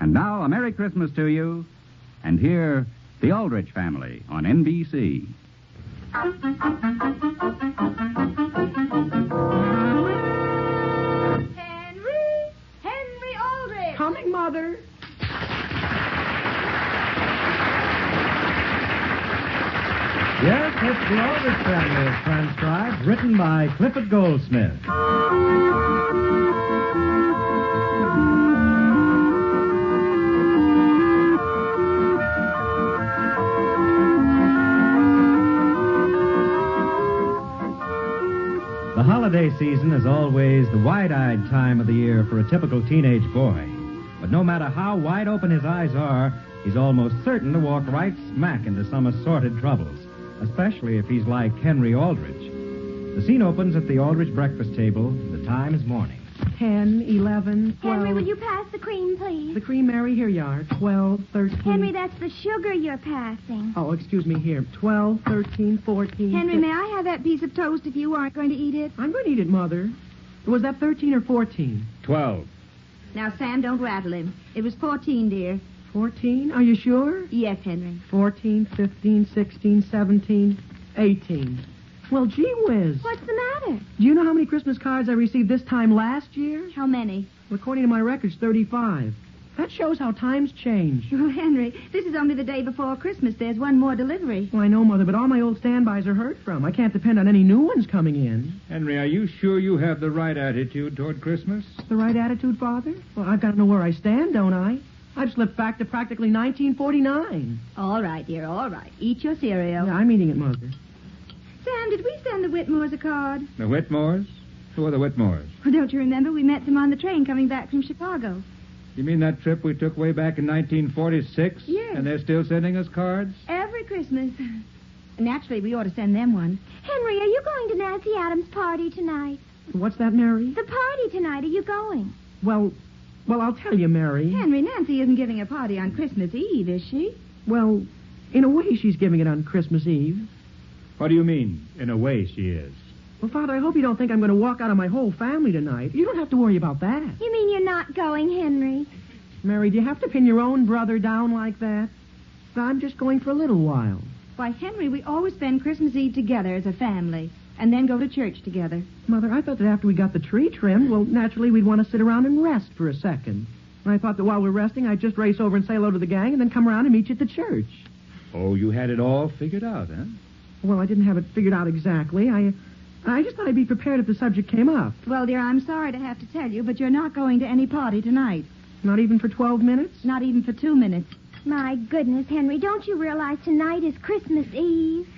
And now, a Merry Christmas to you. And here, the Aldrich Family on NBC. Henry Aldrich! Coming, Mother. Yes, it's the Aldrich Family is transcribed, written by Clifford Goldsmith. The holiday season is always the wide-eyed time of the year for a typical teenage boy. But no matter how wide open his eyes are, he's almost certain to walk right smack into some assorted troubles, especially if he's like Henry Aldrich. The scene opens at the Aldrich breakfast table. The time is morning. 10, 11, 12. Henry, will you pass the cream, please? The cream, Mary, here you are. 12, 13. Henry, that's the sugar you're passing. Oh, excuse me, here. 12, 13, 14. Henry, may I have that piece of toast if you aren't going to eat it? I'm going to eat it, Mother. Was that 13 or 14? 12. Now, Sam, don't rattle him. It was 14, dear. 14? Are you sure? Yes, Henry. 14, 15, 16, 17, 18. Well, gee whiz. What's the matter? Do you know how many Christmas cards I received this time last year? How many? According to my records, 35. That shows how times change. Oh, Henry, this is only the day before Christmas. There's one more delivery. Well, I know, Mother, but all my old standbys are heard from. I can't depend on any new ones coming in. Henry, are you sure you have the right attitude toward Christmas? The right attitude, Father? Well, I've got to know where I stand, don't I? I've slipped back to practically 1949. All right, dear, all right. Eat your cereal. Yeah, I'm eating it, Mother. Sam, did we send the Whitmores a card? The Whitmores? Who are the Whitmores? Well, don't you remember? We met them on the train coming back from Chicago. You mean that trip we took way back in 1946? Yes. And they're still sending us cards? Every Christmas. Naturally, we ought to send them one. Henry, are you going to Nancy Adams' party tonight? What's that, Mary? The party tonight. Are you going? Well, I'll tell you, Mary. Henry, Nancy isn't giving a party on Christmas Eve, is she? Well, in a way, she's giving it on Christmas Eve. What do you mean, in a way she is? Well, Father, I hope you don't think I'm going to walk out on my whole family tonight. You don't have to worry about that. You mean you're not going, Henry? Mary, do you have to pin your own brother down like that? I'm just going for a little while. Why, Henry, we always spend Christmas Eve together as a family, and then go to church together. Mother, I thought that after we got the tree trimmed, well, naturally, we'd want to sit around and rest for a second. And I thought that while we're resting, I'd just race over and say hello to the gang and then come around and meet you at the church. Oh, you had it all figured out, huh? Well, I didn't have it figured out exactly. I just thought I'd be prepared if the subject came up. Well, dear, I'm sorry to have to tell you, but you're not going to any party tonight. Not even for 12 minutes? Not even for 2 minutes. My goodness, Henry, don't you realize tonight is Christmas Eve?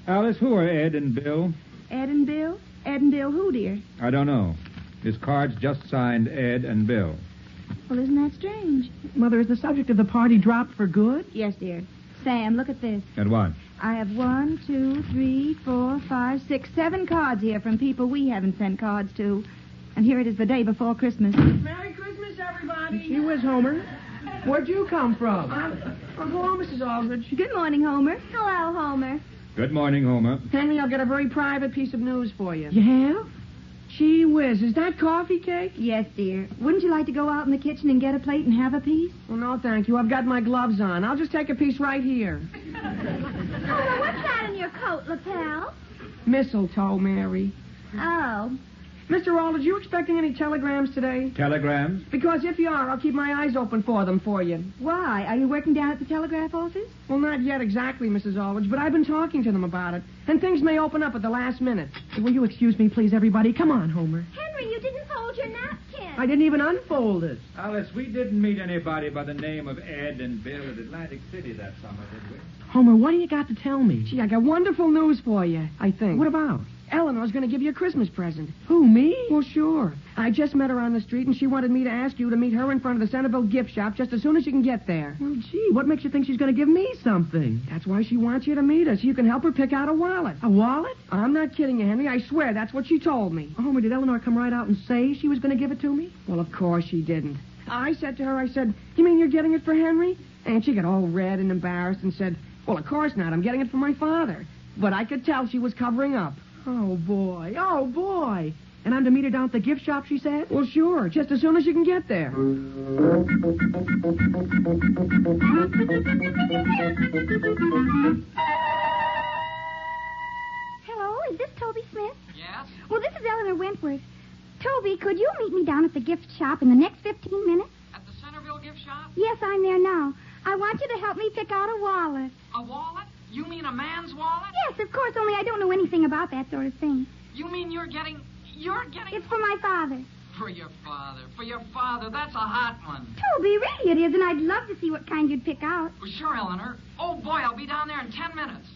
Alice, who are Ed and Bill? Ed and Bill? Ed and Bill who, dear? I don't know. This card's just signed Ed and Bill. Well, isn't that strange? Mother, is the subject of the party dropped for good? Yes, dear. Sam, look at this. And what? I have 1, 2, 3, 4, 5, 6, 7 cards here from people we haven't sent cards to. And here it is the day before Christmas. Merry Christmas, everybody. Gee whiz, Homer. Where'd you come from? Hello, Mrs. Aldrich. Good morning, Homer. Hello, Homer. Good morning, Homer. Henry, I'll get a very private piece of news for you. You have? Gee whiz, is that coffee cake? Yes, dear. Wouldn't you like to go out in the kitchen and get a plate and have a piece? Oh, no, thank you. I've got my gloves on. I'll just take a piece right here. Homer, what's that in your coat lapel? Mistletoe, Mary. Oh. Mr. Aldrich, you expecting any telegrams today? Telegrams? Because if you are, I'll keep my eyes open for them for you. Why? Are you working down at the telegraph office? Well, not yet exactly, Mrs. Aldrich, but I've been talking to them about it. And things may open up at the last minute. Will you excuse me, please, everybody? Come on, Homer. Henry, you didn't fold your napkin. I didn't even unfold it. Alice, we didn't meet anybody by the name of Ed and Bill at Atlantic City that summer, did we? Homer, what do you got to tell me? Gee, I got wonderful news for you, I think. What about? Eleanor's going to give you a Christmas present. Who, me? Well, sure. I just met her on the street, and she wanted me to ask you to meet her in front of the Centerville gift shop just as soon as you can get there. Well, gee, what makes you think she's going to give me something? That's why she wants you to meet her, so you can help her pick out a wallet. A wallet? I'm not kidding you, Henry. I swear that's what she told me. Oh, Homer, did Eleanor come right out and say she was going to give it to me? Well, of course she didn't. I said to her, you mean you're getting it for Henry? And she got all red and embarrassed and said, well, of course not. I'm getting it for my father. But I could tell she was covering up. Oh, boy. Oh, boy. And I'm to meet her down at the gift shop, she said? Well, sure, just as soon as you can get there. Hello, is this Toby Smith? Yes? Well, this is Eleanor Wentworth. Toby, could you meet me down at the gift shop in the next 15 minutes? At the Centerville gift shop? Yes, I'm there now. I want you to help me pick out a wallet. A wallet? You mean a man's wallet? Yes, of course, only I don't know anything about that sort of thing. You mean you're getting... It's for my father. For your father. For your father. That's a hot one. Toby, really it is, and I'd love to see what kind you'd pick out. Well, sure, Eleanor. Oh, boy, I'll be down there in 10 minutes.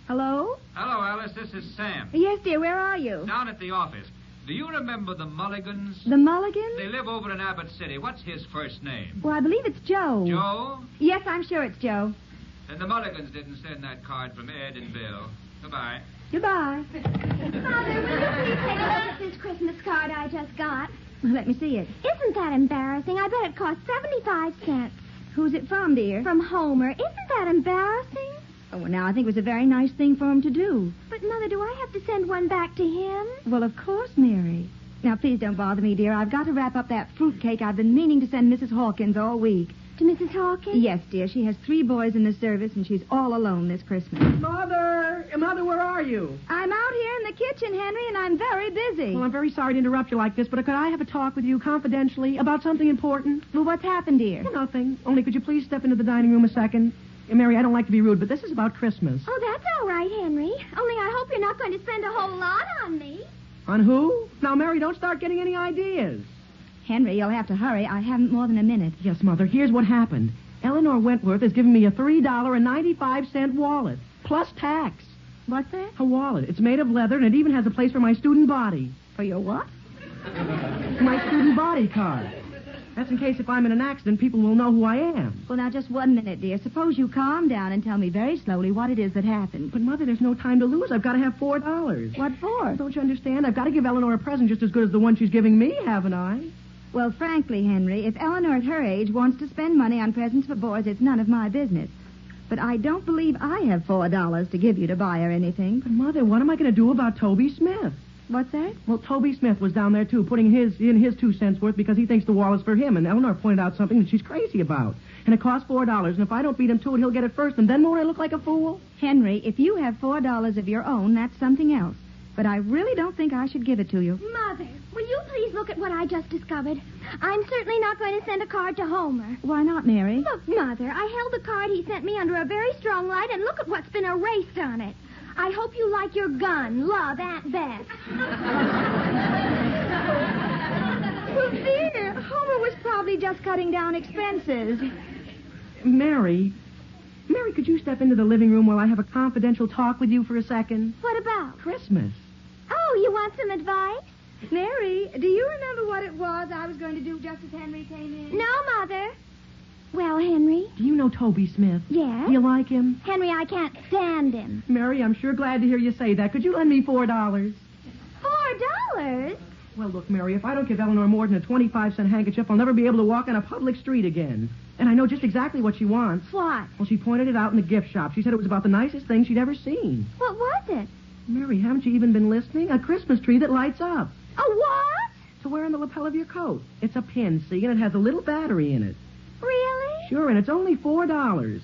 Hello? Hello, Alice. This is Sam. Yes, dear, where are you? Down at the office. Do you remember the Mulligans? The Mulligans? They live over in Abbott City. What's his first name? Well, I believe it's Joe. Joe? Yes, I'm sure it's Joe. Then the Mulligans didn't send that card from Ed and Bill. Goodbye. Goodbye. Father, will you please take a look at this Christmas card I just got? Let me see it. Isn't that embarrassing? I bet it cost 75 cents. Who's it from, dear? From Homer. Isn't that embarrassing? Oh, well, now, I think it was a very nice thing for him to do. But, Mother, do I have to send one back to him? Well, of course, Mary. Now, please don't bother me, dear. I've got to wrap up that fruitcake I've been meaning to send Mrs. Hawkins all week. To Mrs. Hawkins? Yes, dear. She has 3 boys in the service, and she's all alone this Christmas. Mother! Mother, where are you? I'm out here in the kitchen, Henry, and I'm very busy. Well, I'm very sorry to interrupt you like this, but could I have a talk with you confidentially about something important? Well, what's happened, dear? Well, nothing. Only could you please step into the dining room a second? Mary, I don't like to be rude, but this is about Christmas. Oh, that's all right, Henry. Only I hope you're not going to spend a whole lot on me. On who? Now, Mary, don't start getting any ideas. Henry, you'll have to hurry. I haven't more than a minute. Yes, Mother, here's what happened. Eleanor Wentworth has given me a $3.95 wallet, plus tax. What's that? A wallet. It's made of leather, and it even has a place for my student body. For your what? My student body card. That's in case if I'm in an accident, people will know who I am. Well, now, just 1 minute, dear. Suppose you calm down and tell me very slowly what it is that happened. But, Mother, there's no time to lose. I've got to have $4. What for? Don't you understand? I've got to give Eleanor a present just as good as the one she's giving me, haven't I? Well, frankly, Henry, if Eleanor at her age wants to spend money on presents for boys, it's none of my business. But I don't believe I have $4 to give you to buy her anything. But, Mother, what am I going to do about Toby Smith? What's that? Well, Toby Smith was down there, too, putting in his 2 cents worth because he thinks the wallet's for him, and Eleanor pointed out something that she's crazy about. And it costs $4, and if I don't beat him to it, he'll get it first, and then won't I look like a fool? Henry, if you have $4 of your own, that's something else. But I really don't think I should give it to you. Mother, will you please look at what I just discovered? I'm certainly not going to send a card to Homer. Why not, Mary? Look, Mother, I held the card he sent me under a very strong light, and look at what's been erased on it. I hope you like your gun. Love, Aunt Beth. Well, dear, Homer was probably just cutting down expenses. Mary, could you step into the living room while I have a confidential talk with you for a second? What about? Christmas. Oh, you want some advice? Mary, do you remember what it was I was going to do just as Henry came in? No, Mother. Well, Henry? Do you know Toby Smith? Yes. Do you like him? Henry, I can't stand him. Mary, I'm sure glad to hear you say that. Could you lend me $4? $4? Well, look, Mary, if I don't give Eleanor more than a 25-cent handkerchief, I'll never be able to walk on a public street again. And I know just exactly what she wants. What? Well, she pointed it out in the gift shop. She said it was about the nicest thing she'd ever seen. What was it? Mary, haven't you even been listening? A Christmas tree that lights up. A what? To wear on the lapel of your coat. It's a pin, see, and it has a little battery in it. Really? Sure, and it's only $4. And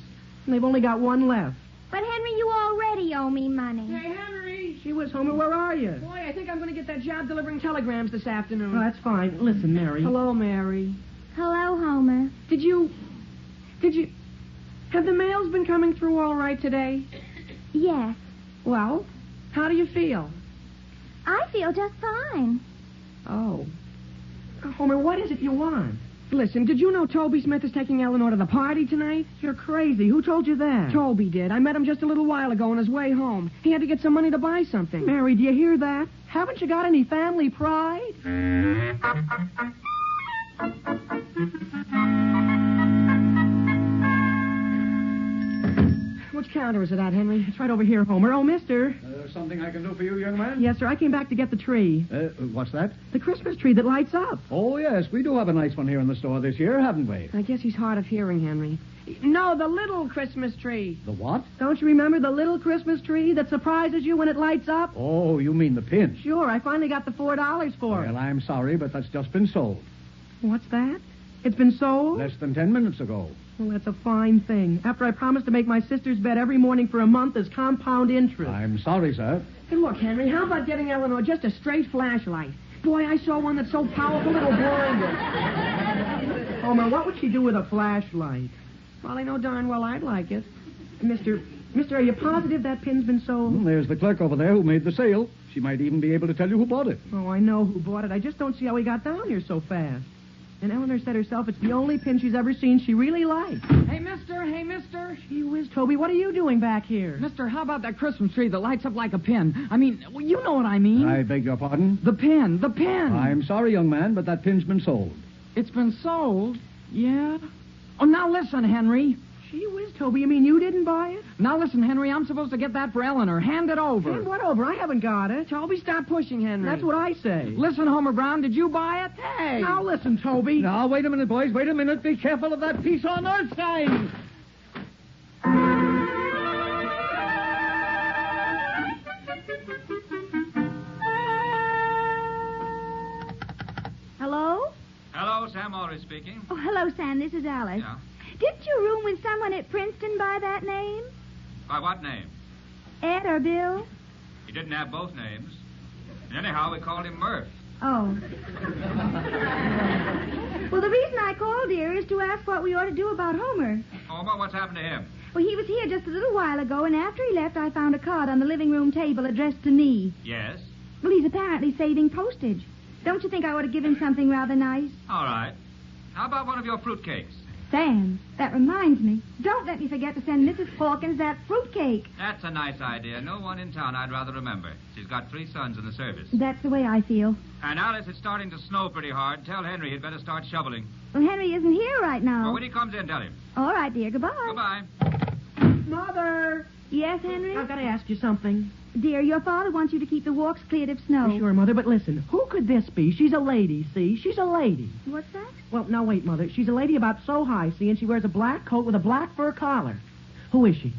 they've only got one left. But, Henry, you already owe me money. Hey, Henry! She was Homer. Where are you? Boy, I think I'm going to get that job delivering telegrams this afternoon. Oh, that's fine. Listen, Mary. Hello, Mary. Hello, Homer. Did you... Have the mails been coming through all right today? Yes. Well, how do you feel? I feel just fine. Oh. Homer, what is it you want? Listen, did you know Toby Smith is taking Eleanor to the party tonight? You're crazy. Who told you that? Toby did. I met him just a little while ago on his way home. He had to get some money to buy something. Mary, do you hear that? Haven't you got any family pride? Which counter is it at, Henry? It's right over here, Homer. Oh, mister. Something I can do for you, young man? Yes, sir. I came back to get the tree. What's that? The Christmas tree that lights up. Oh, yes. We do have a nice one here in the store this year, haven't we? I guess he's hard of hearing, Henry. No, the little Christmas tree. The what? Don't you remember the little Christmas tree that surprises you when it lights up? Oh, you mean the pin? Sure, I finally got the $4 for it. Well, I'm sorry, but that's just been sold. What's that? It's been sold? Less than 10 minutes ago. Well, that's a fine thing. After I promised to make my sister's bed every morning for a month as compound interest. I'm sorry, sir. Hey, look, Henry, how about getting Eleanor just a straight flashlight? Boy, I saw one that's so powerful it'll blind her. Homer, what would she do with a flashlight? Well, I know darn well I'd like it. Mister, are you positive that pin's been sold? There's the clerk over there who made the sale. She might even be able to tell you who bought it. Oh, I know who bought it. I just don't see how he got down here so fast. And Eleanor said herself it's the only pin she's ever seen she really likes. Hey, mister. Gee whiz, Toby, what are you doing back here? Mister, how about that Christmas tree that lights up like a pin? I mean, well, you know what I mean. I beg your pardon? The pin. I'm sorry, young man, but that pin's been sold. It's been sold? Yeah? Oh, now listen, Henry. Gee whiz, Toby, you mean you didn't buy it? Now listen, Henry, I'm supposed to get that for Eleanor. Hand it over. Hand what over? I haven't got it. Toby, stop pushing, Henry. That's what I say. Listen, Homer Brown, did you buy it? Hey! Now listen, Toby. Now, wait a minute, boys. Wait a minute. Be careful of that piece on earth sign. Hello? Hello, Sam Aldrich speaking. Oh, hello, Sam. This is Alice. Yeah? Didn't you room with someone at Princeton by that name? By what name? Ed or Bill? He didn't have both names. And anyhow, we called him Murph. Oh. Well, the reason I called, dear, is to ask what we ought to do about Homer. Homer, what's happened to him? Well, he was here just a little while ago, and after he left, I found a card on the living room table addressed to me. Yes? Well, he's apparently saving postage. Don't you think I ought to give him something rather nice? All right. How about one of your fruitcakes? Sam, that reminds me. Don't let me forget to send Mrs. Hawkins that fruitcake. That's a nice idea. No one in town I'd rather remember. She's got 3 sons in the service. That's the way I feel. And Alice, it's starting to snow pretty hard. Tell Henry he'd better start shoveling. Well, Henry isn't here right now. Well, when he comes in, tell him. All right, dear. Goodbye. Goodbye. Mother! Yes, Henry? I've got to ask you something. Dear, your father wants you to keep the walks cleared of snow. Sure, Mother, but listen. Who could this be? She's a lady, see? She's a lady. What's that? Well, now, wait, Mother. She's a lady about so high, see, and she wears a black coat with a black fur collar. Who is she?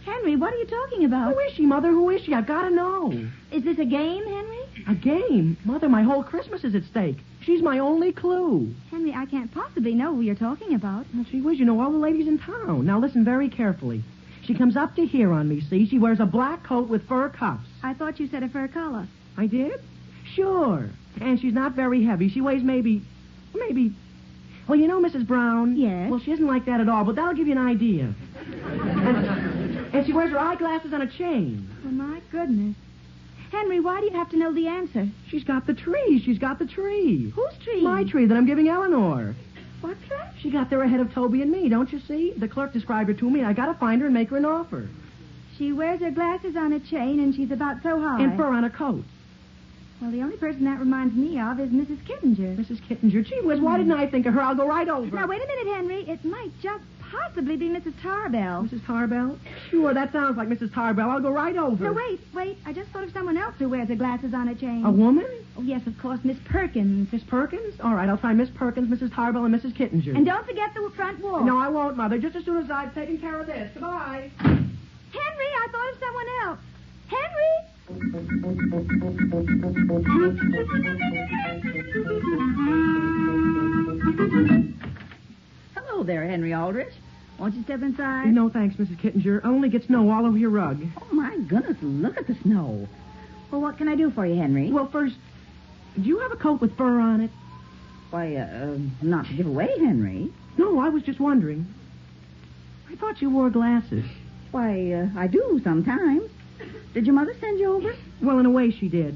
Henry, what are you talking about? Who is she, Mother? Who is she? I've got to know. Is this a game, Henry? A game? Mother, my whole Christmas is at stake. She's my only clue. Henry, I can't possibly know who you're talking about. Well, gee whiz, you know all the ladies in town. Now, listen very carefully. She comes up to here on me, see? She wears a black coat with fur cuffs. I thought you said a fur collar. I did? Sure. And she's not very heavy. She weighs maybe... Well, you know Mrs. Brown? Yes. Well, she isn't like that at all, but that'll give you an idea. And she wears her eyeglasses on a chain. Oh, my goodness. Henry, why do you have to know the answer? She's got the tree. She's got the tree. Whose tree? My tree that I'm giving Eleanor. What's that? She got there ahead of Toby and me, don't you see? The clerk described her to me. I got to find her and make her an offer. She wears her glasses on a chain, and she's about so high. And fur on a coat. Well, the only person that reminds me of is Mrs. Kittinger. Mrs. Kittinger. Gee whiz, why didn't I think of her? I'll go right over. Now, wait a minute, Henry. It might just possibly be Mrs. Tarbell. Mrs. Tarbell? Sure, that sounds like Mrs. Tarbell. I'll go right over. No, wait. I just thought of someone else who wears her glasses on a chain. A woman? Oh, yes, of course, Miss Perkins. Miss Perkins? All right, I'll try Miss Perkins, Mrs. Tarbell, and Mrs. Kittinger. And don't forget the front wall. No, I won't, Mother. Just as soon as I've taken care of this. Goodbye. Henry, I thought of someone else. Henry! Hello there, Henry Aldrich. Won't you step inside? No, thanks, Mrs. Kittinger. I only get snow all over your rug. Oh, my goodness, look at the snow. Well, what can I do for you, Henry? Well, first, do you have a coat with fur on it? Why, not to give away, Henry. No, I was just wondering. I thought you wore glasses. Why, I do sometimes. Did your mother send you over? Well, in a way, she did.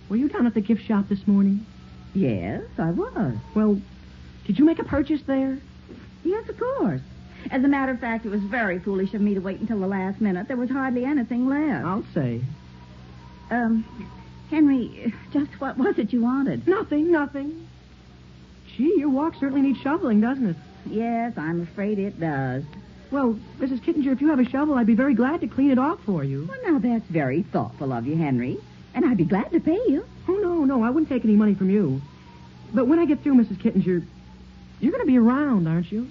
Were you down at the gift shop this morning? Yes, I was. Well, did you make a purchase there? Yes, of course. As a matter of fact, it was very foolish of me to wait until the last minute. There was hardly anything left. I'll say. Henry, just what was it you wanted? Nothing. Gee, your walk certainly needs shoveling, doesn't it? Yes, I'm afraid it does. Well, Mrs. Kittinger, if you have a shovel, I'd be very glad to clean it off for you. Well, now, that's very thoughtful of you, Henry. And I'd be glad to pay you. Oh, no, I wouldn't take any money from you. But when I get through, Mrs. Kittinger, you're going to be around, aren't you?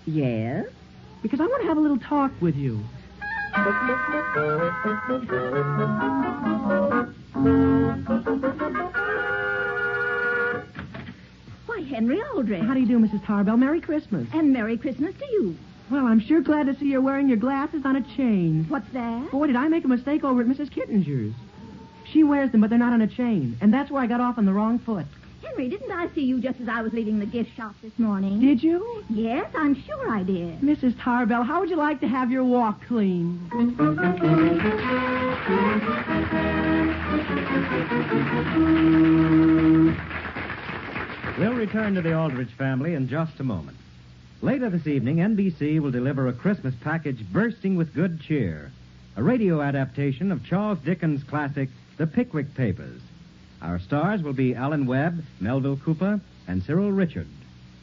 Yes? Because I want to have a little talk with you. Why, Henry Aldrich. How do you do, Mrs. Tarbell? Merry Christmas. And Merry Christmas to you. Well, I'm sure glad to see you're wearing your glasses on a chain. What's that? Boy, did I make a mistake over at Mrs. Kittinger's. She wears them, but they're not on a chain. And that's where I got off on the wrong foot. Henry, didn't I see you just as I was leaving the gift shop this morning? Did you? Yes, I'm sure I did. Mrs. Tarbell, how would you like to have your walk cleaned? We'll return to the Aldrich family in just a moment. Later this evening, NBC will deliver a Christmas package bursting with good cheer. A radio adaptation of Charles Dickens' classic, The Pickwick Papers. Our stars will be Alan Webb, Melville Cooper, and Cyril Richard.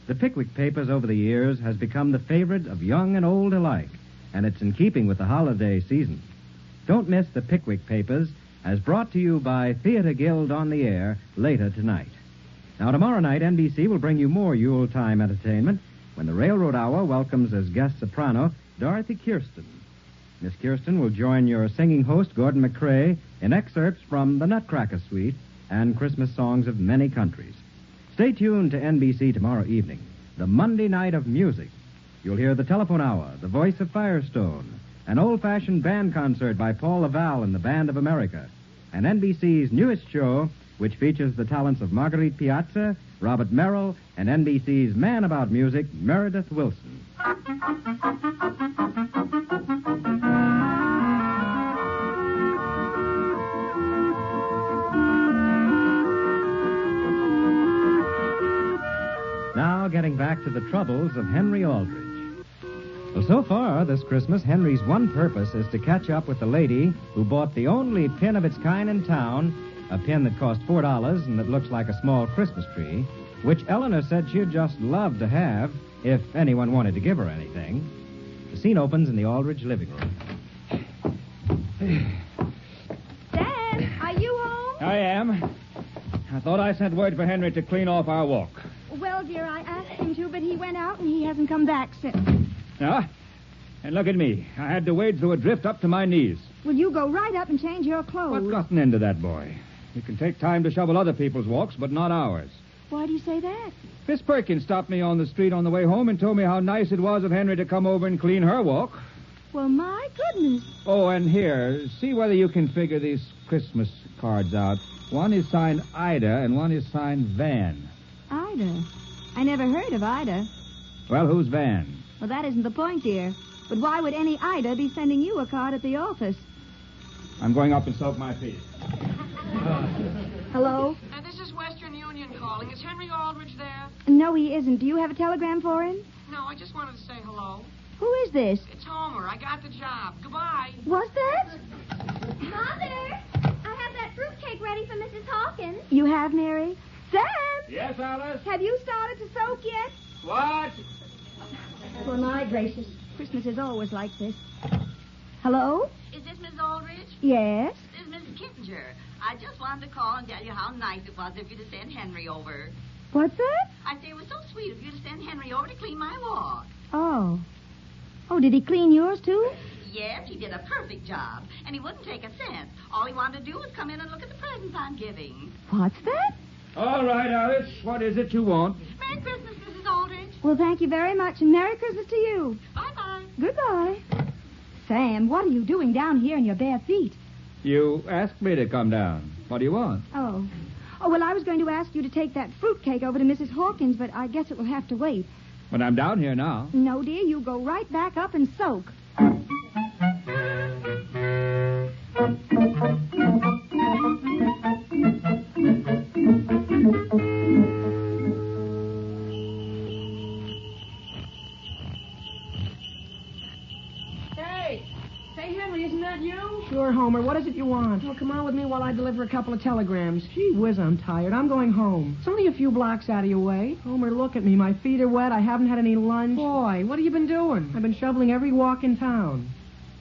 The Pickwick Papers over the years has become the favorite of young and old alike, and it's in keeping with the holiday season. Don't miss The Pickwick Papers, as brought to you by Theater Guild on the Air later tonight. Now, tomorrow night, NBC will bring you more Yuletime entertainment when the Railroad Hour welcomes as guest soprano Dorothy Kirsten. Miss Kirsten will join your singing host, Gordon McCrae, in excerpts from The Nutcracker Suite and Christmas songs of many countries. Stay tuned to NBC tomorrow evening, the Monday night of music. You'll hear the Telephone Hour, the Voice of Firestone, an old-fashioned band concert by Paul Laval and the Band of America, and NBC's newest show, which features the talents of Marguerite Piazza, Robert Merrill, and NBC's man about music, Meredith Wilson. Now, getting back to the troubles of Henry Aldrich. Well, so far this Christmas, Henry's one purpose is to catch up with the lady who bought the only pin of its kind in town, a pin that cost $4 and that looks like a small Christmas tree, which Eleanor said she'd just love to have if anyone wanted to give her anything. The scene opens in the Aldrich living room. Dan, are you home? I am. I thought I sent word for Henry to clean off our walk. Well, dear, I asked him to, but he went out and he hasn't come back since. Ah, and look at me. I had to wade through a drift up to my knees. Will you go right up and change your clothes? What got an end to that, boy? You can take time to shovel other people's walks, but not ours. Why do you say that? Miss Perkins stopped me on the street on the way home and told me how nice it was of Henry to come over and clean her walk. Well, my goodness. Oh, and here, see whether you can figure these Christmas cards out. One is signed Ida and one is signed Van. Ida? I never heard of Ida. Well, who's Van? Well, that isn't the point, dear. But why would any Ida be sending you a card at the office? I'm going up and soak my feet. Hello? This is Western Union calling. Is Henry Aldrich there? No, he isn't. Do you have a telegram for him? No, I just wanted to say hello. Who is this? It's Homer. I got the job. Goodbye. What's that? Mother, I have that fruitcake ready for Mrs. Hawkins. You have, Mary? Sam! Yes, Alice? Have you started to soak yet? What? Well, my gracious. Christmas is always like this. Hello? Is this Miss Aldrich? Yes? This is Mrs. Kittinger. I just wanted to call and tell you how nice it was of you to send Henry over. What's that? I say it was so sweet of you to send Henry over to clean my walk. Oh. Oh, did he clean yours, too? Yes, he did a perfect job. And he wouldn't take a cent. All he wanted to do was come in and look at the presents I'm giving. What's that? All right, Alice. What is it you want? Merry Christmas, Mrs. Aldrich. Well, thank you very much, and Merry Christmas to you. Bye-bye. Goodbye. Sam, what are you doing down here in your bare feet? You asked me to come down. What do you want? Oh. Oh, well, I was going to ask you to take that fruitcake over to Mrs. Hawkins, but I guess it will have to wait. But I'm down here now. No, dear, you go right back up and soak. Hey, Henry, isn't that you? Sure, Homer. What is it you want? Well, come on with me while I deliver a couple of telegrams. Gee whiz, I'm tired. I'm going home. It's only a few blocks out of your way. Homer, look at me. My feet are wet. I haven't had any lunch. Boy, what have you been doing? I've been shoveling every walk in town.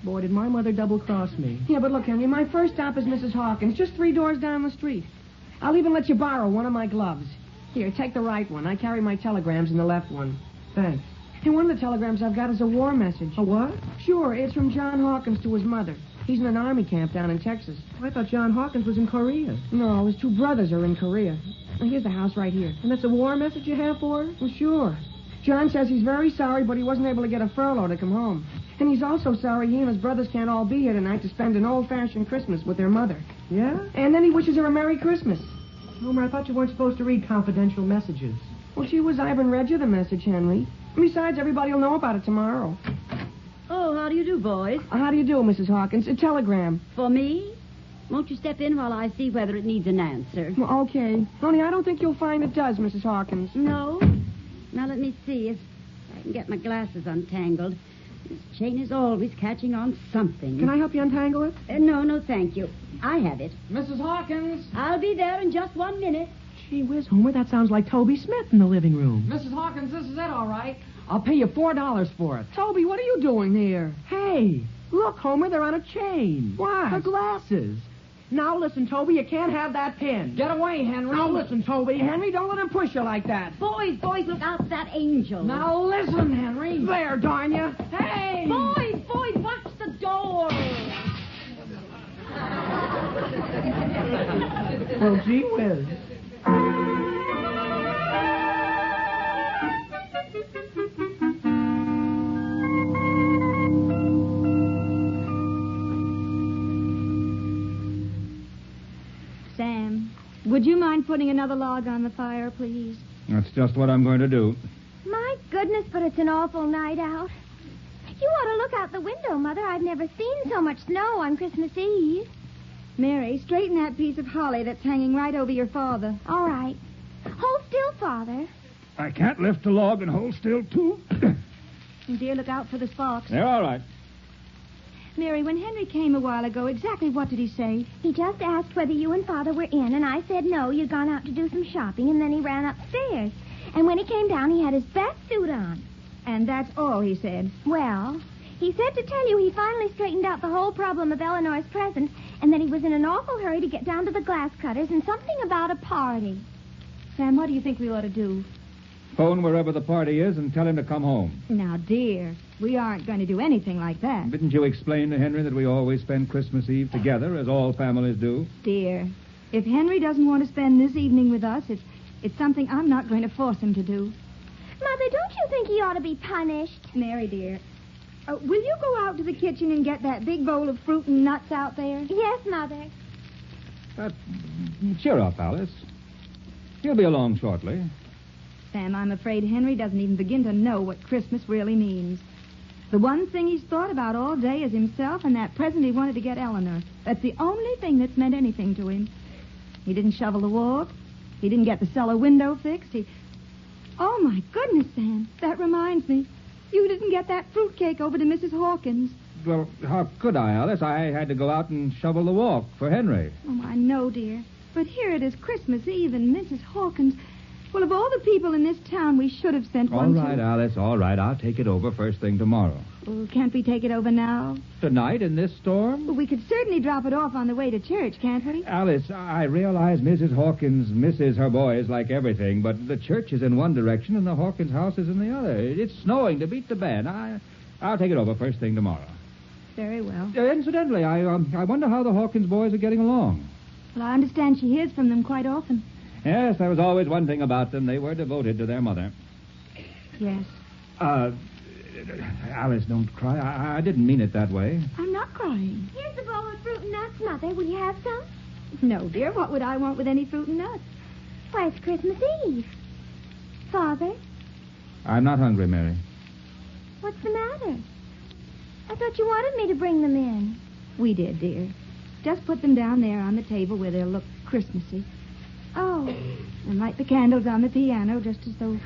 Boy, did my mother double-cross me. Yeah, but look, Henry, my first stop is Mrs. Hawkins, just 3 doors down the street. I'll even let you borrow one of my gloves. Here, take the right one. I carry my telegrams in the left one. Thanks. Hey, one of the telegrams I've got is a war message. A what? Sure, it's from John Hawkins to his mother. He's in an army camp down in Texas. I thought John Hawkins was in Korea. No, his two brothers are in Korea. Now, here's the house right here. And that's a war message you have for her? Well, sure. John says he's very sorry, but he wasn't able to get a furlough to come home. And he's also sorry he and his brothers can't all be here tonight to spend an old-fashioned Christmas with their mother. Yeah? And then he wishes her a Merry Christmas. Homer, I thought you weren't supposed to read confidential messages. Well, she was. I haven't read you the message, Henry. Besides, everybody will know about it tomorrow. Oh, how do you do, boys? How do you do, Mrs. Hawkins? A telegram. For me? Won't you step in while I see whether it needs an answer? Well, okay. Only I don't think you'll find it does, Mrs. Hawkins. No? Now, let me see if I can get my glasses untangled. This chain is always catching on something. Can I help you untangle it? No, thank you. I have it. Mrs. Hawkins! I'll be there in just 1 minute. Gee whiz, Homer, that sounds like Toby Smith in the living room. Mrs. Hawkins, this is it, all right. I'll pay you $4 for it. Toby, what are you doing here? Hey, look, Homer, they're on a chain. Why? The glasses. Now listen, Toby, you can't have that pin. Get away, Henry. Now listen, Toby. Henry, don't let him push you like that. Boys, look out for that angel. Now listen, Henry. There, darn you. Hey! Boys, watch the door. Oh, gee whiz. Sam, would you mind putting another log on the fire, please? That's just what I'm going to do. My goodness, but it's an awful night out. You ought to look out the window, Mother. I've never seen so much snow on Christmas Eve. Mary, straighten that piece of holly that's hanging right over your father. All right. Hold still, Father. I can't lift a log and hold still, too. And dear, look out for the sparks. They're all right. Mary, when Henry came a while ago, exactly what did he say? He just asked whether you and Father were in, and I said no, you'd gone out to do some shopping, and then he ran upstairs. And when he came down, he had his best suit on. And that's all he said. Well, he said to tell you he finally straightened out the whole problem of Eleanor's present, and that he was in an awful hurry to get down to the glass cutters and something about a party. Sam, what do you think we ought to do? Phone wherever the party is and tell him to come home. Now, dear, we aren't going to do anything like that. Didn't you explain to Henry that we always spend Christmas Eve together, as all families do? Dear, if Henry doesn't want to spend this evening with us, it's something I'm not going to force him to do. Mother, don't you think he ought to be punished? Mary, dear, will you go out to the kitchen and get that big bowl of fruit and nuts out there? Yes, Mother. Cheer up, Alice. He'll be along shortly. Sam, I'm afraid Henry doesn't even begin to know what Christmas really means. The one thing he's thought about all day is himself and that present he wanted to get Eleanor. That's the only thing that's meant anything to him. He didn't shovel the walk. He didn't get the cellar window fixed. Oh, my goodness, Sam. That reminds me. You didn't get that fruitcake over to Mrs. Hawkins. Well, how could I, Alice? I had to go out and shovel the walk for Henry. Oh, I know, dear. But here it is Christmas Eve and Mrs. Hawkins. Well, of all the people in this town, we should have sent one All right, Alice, all right. I'll take it over first thing tomorrow. Well, can't we take it over now? Tonight in this storm? Well, we could certainly drop it off on the way to church, can't we? Alice, I realize Mrs. Hawkins misses her boys like everything, but the church is in one direction and the Hawkins house is in the other. It's snowing to beat the band. I'll take it over first thing tomorrow. Very well. Incidentally, I wonder how the Hawkins boys are getting along. Well, I understand she hears from them quite often. Yes, there was always one thing about them. They were devoted to their mother. Yes. Alice, don't cry. I didn't mean it that way. I'm not crying. Here's a bowl of fruit and nuts, Mother. Will you have some? No, dear. What would I want with any fruit and nuts? Why, it's Christmas Eve. Father? I'm not hungry, Mary. What's the matter? I thought you wanted me to bring them in. We did, dear. Just put them down there on the table where they'll look Christmassy. Oh. And light the candles on the piano just as though...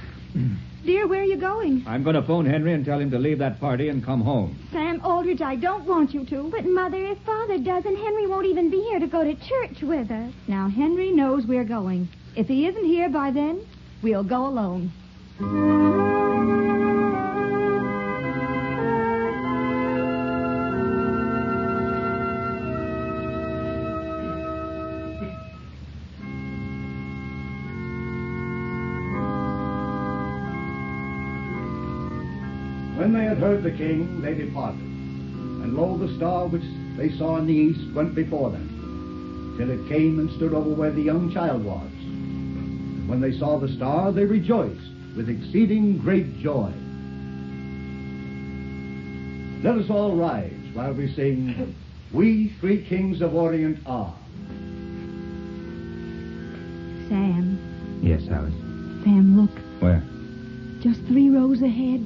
Dear, where are you going? I'm going to phone Henry and tell him to leave that party and come home. Sam Aldrich, I don't want you to. But, Mother, if Father doesn't, Henry won't even be here to go to church with us. Now, Henry knows we're going. If he isn't here by then, we'll go alone. When they had heard the king, they departed. And lo, the star which they saw in the east went before them, till it came and stood over where the young child was. And when they saw the star, they rejoiced with exceeding great joy. Let us all rise while we sing, We Three Kings of Orient Are. Sam. Yes, Alice. Sam, look. Where? Just 3 rows ahead.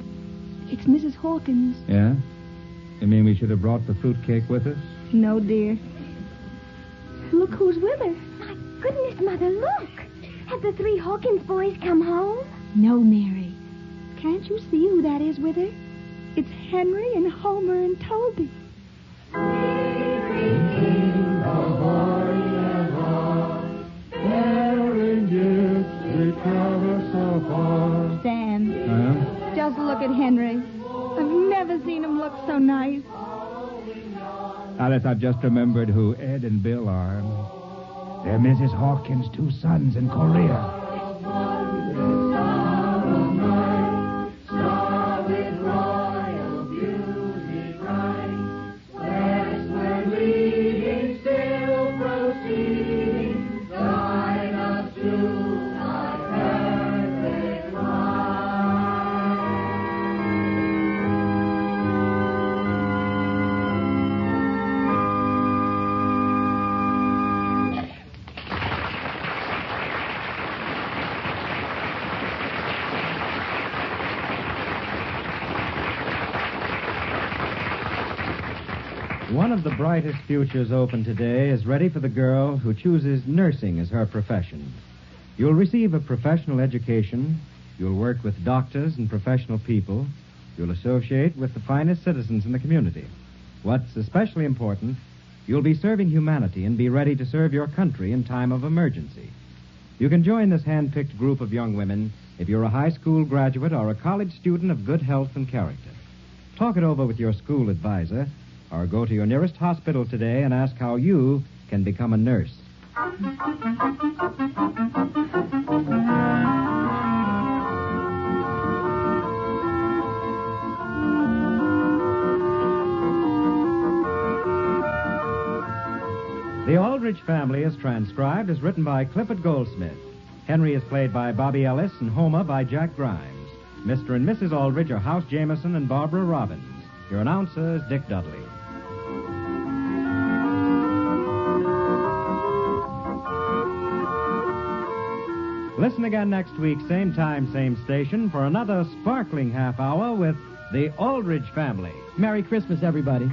It's Mrs. Hawkins. Yeah? You mean we should have brought the fruitcake with us? No, dear. Look who's with her. My goodness, Mother, look. Have the 3 Hawkins boys come home? No, Mary. Can't you see who that is with her? It's Henry and Homer and Toby. Sam, just look at Henry. I've never seen him look so nice. Alice, I've just remembered who Ed and Bill are. They're Mrs. Hawkins' 2 sons in Korea. One of the brightest futures open today is ready for the girl who chooses nursing as her profession. You'll receive a professional education. You'll work with doctors and professional people. You'll associate with the finest citizens in the community. What's especially important, you'll be serving humanity and be ready to serve your country in time of emergency. You can join this hand-picked group of young women if you're a high school graduate or a college student of good health and character. Talk it over with your school advisor, or go to your nearest hospital today and ask how you can become a nurse. The Aldrich Family is transcribed as written by Clifford Goldsmith. Henry is played by Bobby Ellis and Homer by Jack Grimes. Mr. and Mrs. Aldrich are House Jameson and Barbara Robbins. Your announcer is Dick Dudley. Listen again next week, same time, same station, for another sparkling half hour with the Aldrich Family. Merry Christmas, everybody.